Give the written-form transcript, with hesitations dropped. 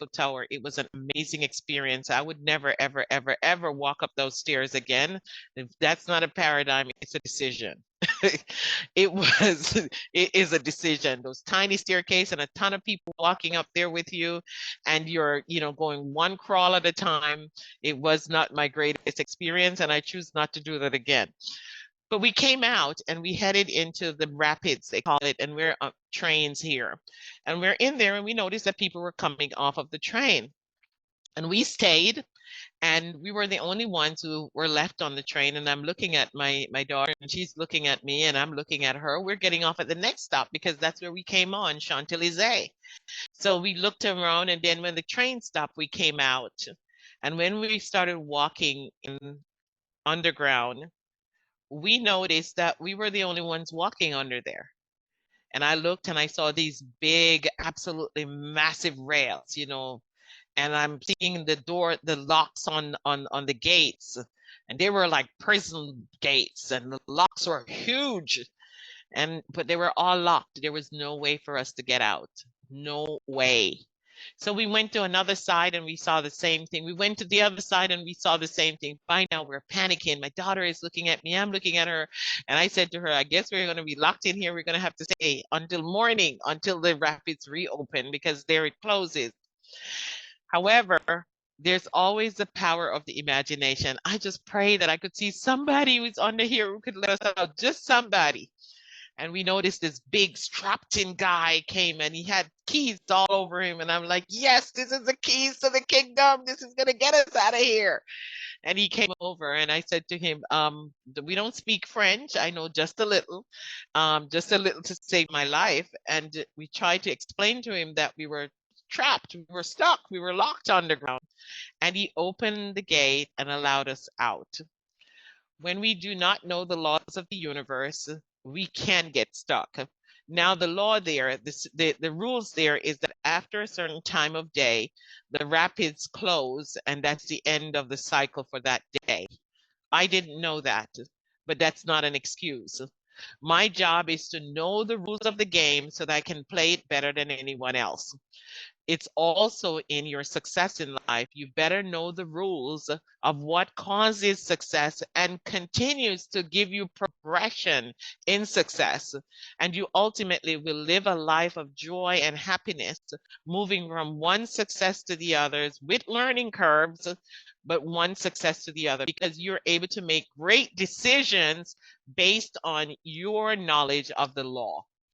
Eiffel Tower. It was an amazing experience. I would never, ever, ever, ever walk up those stairs again. If that's not a paradigm, it's a decision. It was, it is a decision. Those tiny staircase and a ton of people walking up there with you, and you're, going one crawl at a time. It was not my greatest experience, and I choose not to do that again. But we came out and we headed into the rapids, they call it, and we're on trains here. And we're in there and we noticed that people were coming off of the train. And we stayed, and we were the only ones who were left on the train. And I'm looking at my daughter, and she's looking at me, and I'm looking at her. We're getting off at the next stop because that's where we came on, Champs-Élysées. So we looked around, and then when the train stopped, we came out. And when we started walking in underground, we noticed that we were the only ones walking under there. And I looked and I saw these big, absolutely massive rails, and I'm seeing the locks on the gates, and they were like prison gates, and the locks were huge, but they were all locked. There was no way for us to get out. No way. So we went to another side and we saw the same thing. We went to the other side and we saw the same thing. By now we're panicking. My daughter is looking at me. I'm looking at her. And I said to her, I guess we're going to be locked in here. We're going to have to stay until morning, until the rapids reopen, because there it closes. However, there's always the power of the imagination. I just pray that I could see somebody who's under here who could let us out, just somebody. And we noticed this big strapped in guy came, and he had keys all over him. And I'm like, yes, this is the keys to the kingdom. This is going to get us out of here. And he came over, and I said to him, we don't speak French. I know just a little to save my life. And we tried to explain to him that we were trapped, we were stuck, we were locked underground. And he opened the gate and allowed us out. When we do not know the laws of the universe, we can get stuck. Now, the law there, the rules there is that after a certain time of day, the rapids close, and that's the end of the cycle for that day. I didn't know that, but that's not an excuse. My job is to know the rules of the game so that I can play it better than anyone else. It's also in your success in life. You better know the rules of what causes success and continues to give you progression in success. And you ultimately will live a life of joy and happiness, moving from one success to the others with learning curves, but one success to the other, because you're able to make great decisions based on your knowledge of the law.